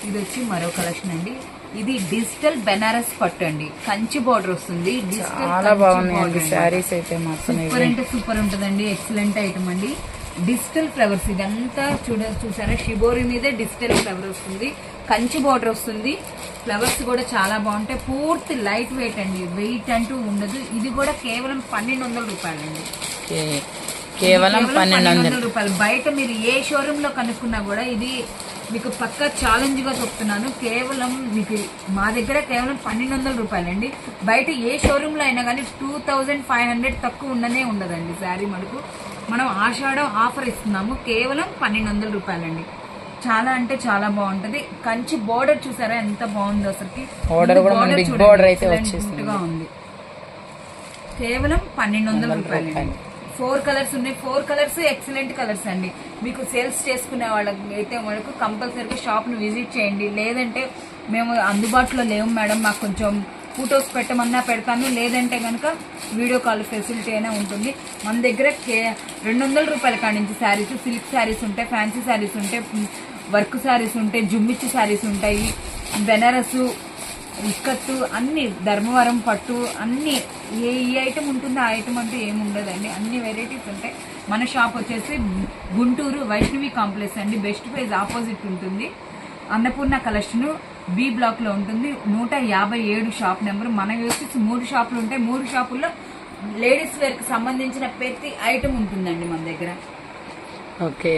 ఇది వచ్చి మరో కలెక్షన్ అండి. ఇది డిజిటల్ బెనారస్ పట్టు అండి, కంచి బార్డర్ వస్తుంది. చాలా బాగున్నాయండి శారీస్ అయితే మాత్రం సూపర్ అంటే సూపర్ ఉంటుందండి. ఎక్సలెంట్ ఐటమ్ అండి. డిజిటల్ ఫ్లవర్స్ ఇదంతా చూసారా, షిబోరి మీదే డిజిటల్ ఫ్లవర్ వస్తుంది, కంచి బార్డర్ వస్తుంది. ఫ్లవర్స్ కూడా చాలా బాగుంటాయి. పూర్తి లైట్ వెయిట్ అండి, వెయిట్ అంటూ ఉండదు. ఇది కూడా కేవలం 1200 రూపాయలండి. కేవలం 1200 రూపాయలు. బయట మీరు ఏ షోరూమ్ లో కనుక్కున్నా కూడా ఇది మీకు పక్కా ఛాలెంజ్ గా చెప్తున్నాను. కేవలం మీకు మా దగ్గర కేవలం 1200 రూపాయలండి. బయట ఏ షోరూమ్ లో అయినా కానీ 2500 తక్కువ ఉండనే ఉండదండి శారీ. మనకు మనం ఆషాఢం ఆఫర్ ఇస్తున్నాము, కేవలం 1200 రూపాయలండి. చాలా అంటే చాలా బాగుంటది. కంచి బోర్డర్ చూసారా ఎంత బాగుందో, అసలుకి ఉంది. కేవలం 1200 రూపాయలండి. 4 కలర్స్ ఉన్నాయి. 4 కలర్స్ ఎక్సలెంట్ కలర్స్ అండి. మీకు సేల్స్ చేసుకునే వాళ్ళకి అయితే మనకు కంపల్సరీగా షాప్ ను విజిట్ చేయండి. లేదంటే మేము అందుబాటులో లేవు మేడం, మాకు కొంచెం ఫొటోస్ పెట్టమన్నా పెడతాను, లేదంటే కనుక వీడియో కాల్ ఫెసిలిటీ అయినా ఉంటుంది. మన దగ్గర 200 రూపాయల కాడి నుంచి శారీస్, సిల్క్ శారీస్ ఉంటాయి, ఫ్యాన్సీ శారీస్ ఉంటాయి, వర్క్ శారీస్ ఉంటాయి, జుమ్మిచ్చి శారీస్ ఉంటాయి, బెనారసు, ఇక్కత్తు, అన్ని ధర్మవరం పట్టు, అన్ని ఏ ఐటమ్ ఉంటుందో ఆ ఐటమ్ అంటూ ఏముండదండి. అన్ని వెరైటీస్ ఉంటాయి. మన షాప్ వచ్చేసి గుంటూరు వైష్ణవి కాంప్లెక్స్ అండి, బెస్ట్ ప్రైజ్ ఆపోజిట్ ఉంటుంది. అన్నపూర్ణ కలెక్షన్ బి బ్లాక్ లో ఉంటుంది. 157 షాప్ నెంబర్. మన వచ్చేసి 3 షాపులు ఉంటాయి. 3 షాపుల్లో లేడీస్ వేర్ కి సంబంధించిన ప్రతి ఐటమ్ ఉంటుందండి మన దగ్గర. ఓకే,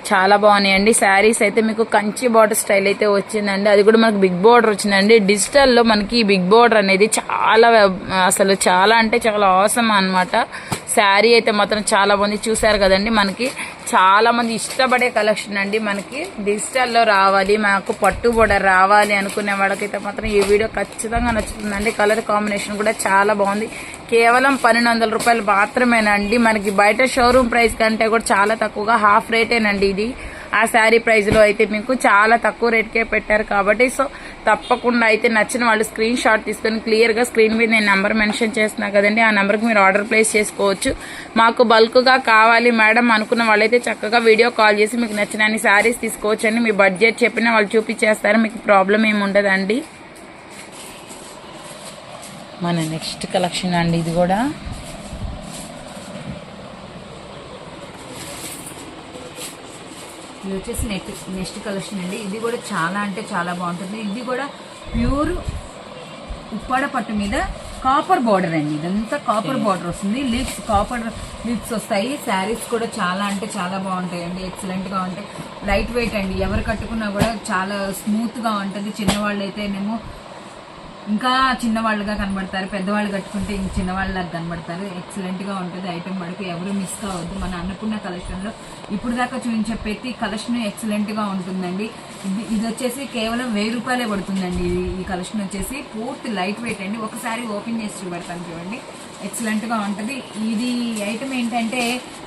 చాలా బాగున్నాయండి శారీస్ అయితే. మీకు కంచి బార్డర్ స్టైల్ అయితే వచ్చిందండి, అది కూడా మనకు బిగ్ బార్డర్ వచ్చిందండి. డిజిటల్లో మనకి బిగ్ బార్డర్ అనేది చాలా అసలు చాలా అంటే చాలా అవసరం అన్నమాట. శారీ అయితే మాత్రం చాలా బాగుంది. చూసారు కదండి, మనకి చాలా మంది ఇష్టపడే కలెక్షన్ అండి. మనకి డిజిటల్లో రావాలి, మాకు పట్టు బోర్డర్ రావాలి అనుకునే వాళ్ళకైతే మాత్రం ఈ వీడియో ఖచ్చితంగా నచ్చుతుందండి. కలర్ కాంబినేషన్ కూడా చాలా బాగుంది. కేవలం 1200 రూపాయలు మాత్రమేనండి. మనకి బయట షోరూమ్ ప్రైస్ కంటే కూడా చాలా తక్కువగా హాఫ్ రేటేనండి ఇది. ఆ శారీ ప్రైస్ లో అయితే మీకు చాలా తక్కువ రేట్కే పెట్టారు కాబట్టి సో తప్పకుండా అయితే నచ్చిన వాళ్ళు స్క్రీన్ షాట్ తీసుకొని క్లియర్ గా స్క్రీన్ మీద నేను నెంబర్ మెన్షన్ చేస్తున్నా కదండి, ఆ నెంబర్కి మీరు ఆర్డర్ ప్లేస్ చేసుకోవచ్చు. మాకు బల్క్ గా కావాలి మేడం అనుకున్న వాళ్ళైతే చక్కగా వీడియో కాల్ చేసి మీకు నచ్చిన అన్ని శారీస్ తీసుకోవచ్చండి. మీ బడ్జెట్ చెప్పినా వాళ్ళు చూపించేస్తారు, మీకు ప్రాబ్లం ఏమి ఉండదండి. మన నెక్స్ట్ కలెక్షన్ అండి, ఇది కూడా ఇది వచ్చేసి నెక్స్ట్ కలెక్షన్ అండి. ఇది కూడా చాలా అంటే చాలా బాగుంటుంది. ఇది కూడా ప్యూర్ ఉప్పాడ పట్టు మీద కాపర్ బార్డర్ అండి. ఇదంతా కాపర్ బార్డర్ వస్తుంది. లీవ్స్, కాపర్ లీవ్స్ వస్తాయి. శారీస్ కూడా చాలా అంటే చాలా బాగుంటాయండి, ఎక్సలెంట్ గా ఉంటాయి. లైట్ వెయిట్ అండి, ఎవరు కట్టుకున్నా కూడా చాలా స్మూత్ గా ఉంటుంది. చిన్నవాళ్ళు అయితేనేమో ఇంకా చిన్నవాళ్ళుగా కనబడతారు, పెద్దవాళ్ళు కట్టుకుంటే ఇంక చిన్నవాళ్ళలాగా కనబడతారు. ఎక్సలెంట్ గా ఉంటుంది ఐటమ్. మనకు ఎవరు మిస్ కావద్దు. మన అన్నపూర్ణ కలెక్షన్ లో ఇప్పుడు దాకా చూపించే ప్రతి కలెక్షన్ ఎక్సలెంట్ గా ఉంటుందండి. ఇది వచ్చేసి కేవలం 1000 రూపాయలే పడుతుందండి. ఈ కలెక్షన్ వచ్చేసి పూర్తి లైట్ వెయిట్ అండి. ఒకసారి ఓపెన్ చేసి చూపెడతాను చూడండి, ఎక్సలెంట్ గా ఉంటది. ఇది ఐటమ్ ఏంటంటే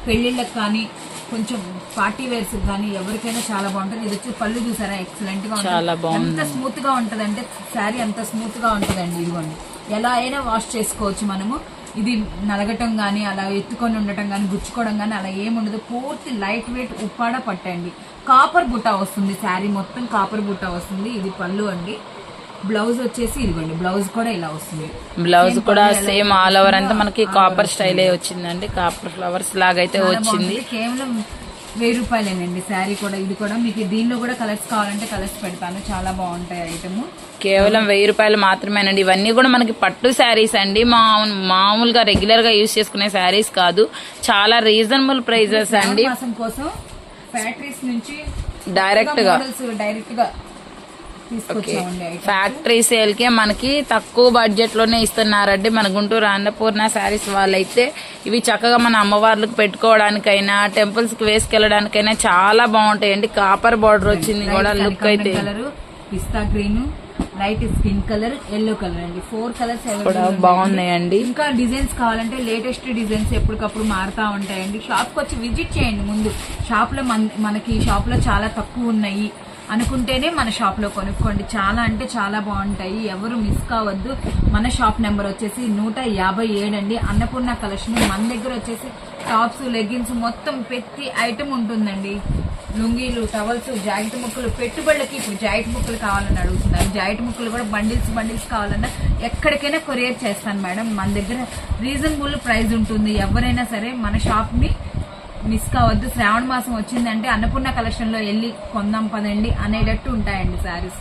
పెళ్లిళ్ళకి కానీ కొంచెం పార్టీ వేర్స్ కానీ ఎవరికైనా చాలా బాగుంటుంది. ఇది వచ్చి పళ్ళు చూసారా, ఎక్సలెంట్ గా ఉంటుంది. ఎంత స్మూత్ గా ఉంటది అంటే శారీ అంత స్మూత్ గా ఉంటదండి. ఇదిగోండి, ఎలా అయినా వాష్ చేసుకోవచ్చు మనము. ఇది నలగటం గానీ, అలా ఎత్తుకొని ఉండటం గానీ, గుచ్చుకోవడం గానీ అలా ఏముండదు. పూర్తి లైట్ వెయిట్ ఉప్పాడ పట్టండి. కాపర్ బుట్ట వస్తుంది, శారీ మొత్తం కాపర్ బుట్ట వస్తుంది. ఇది పళ్ళు అండి. బ్లౌజ్ వచ్చేసి ఇదిగోండి, బ్లౌజ్ కూడా ఇలా వస్తుంది. బ్లౌజ్ కూడా సేమ్ ఆల్ ఓవర్ అంతా మనకి కాపర్ స్టైల్ వచ్చిందండి. కాపర్ ఫ్లవర్స్ లాగైతే వచ్చింది. కేవలం 1000 రూపాయలేనండి శారీ కూడా. ఇది కూడా మీకు దీనిలో కూడా కలర్స్ కావాలంటే కలర్స్ పెడతాను, చాలా బాగుంటాయి ఐటమ్. కేవలం 1000 రూపాయలు మాత్రమేనండి. ఇవన్నీ కూడా మనకి పట్టు శారీస్ అండి, మామూలుగా రెగ్యులర్ గా యూజ్ చేసుకునే శారీస్ కాదు. చాలా రీజనబుల్ ప్రైజెస్ అండి. కోసం ఫ్యాక్టరీస్ నుంచి డైరెక్ట్ గా ఫ్యాక్టరీ సేల్ కే మనకి తక్కువ బడ్జెట్ లోనే ఇస్తున్నారండి మన గుంటూరు అన్నపూర్ణ శారీస్ వాళ్ళైతే. ఇవి చక్కగా మన అమ్మవార్లకు పెట్టుకోవడానికైనా, టెంపుల్స్ కి వేసుకెళ్ళడానికైనా చాలా బాగుంటాయండి. కాపర్ బార్డర్ వచ్చింది కూడా. లుక్ అయితే pista green, light skin colour, yellow colour అండి. 4 కలర్స్ బాగున్నాయండి. ఇంకా డిజైన్స్ కావాలంటే లేటెస్ట్ డిజైన్స్ ఎప్పటికప్పుడు మారుతా ఉంటాయండి. షాప్ కి వచ్చి విజిట్ చేయండి. ముందు షాప్ లో మనకి షాప్ లో చాలా తక్కువ ఉన్నాయి అనుకుంటేనే మన షాప్ లో కొనుక్కోండి. చాలా అంటే చాలా బాగుంటాయి, ఎవరు మిస్ కావద్దు. మన షాప్ నెంబర్ వచ్చేసి 157 అండి, అన్నపూర్ణ కలెక్షన్. మన దగ్గర వచ్చేసి టాప్స్, లెగ్గిన్స్ మొత్తం ప్రతి ఐటమ్ ఉంటుందండి. లుంగీలు, టవల్స్, జాకెట్ ముక్కలు, పెట్టుబడులకి ఇప్పుడు జాకెట్ ముక్కలు కావాలని అడుగుతున్నారు. జాకెట్ ముక్కలు కూడా బండిల్స్ కావాలన్నా ఎక్కడికైనా కొరియర్ చేస్తాను మేడం. మన దగ్గర రీజనబుల్ ప్రైస్ ఉంటుంది. ఎవరైనా సరే మన షాప్ ని మిస్ కావద్దు. శ్రావణ మాసం వచ్చిందంటే అన్నపూర్ణ కలెక్షన్ లో వెళ్ళి కొందాం పదండి అనేటట్టు ఉంటాయండి శారీస్.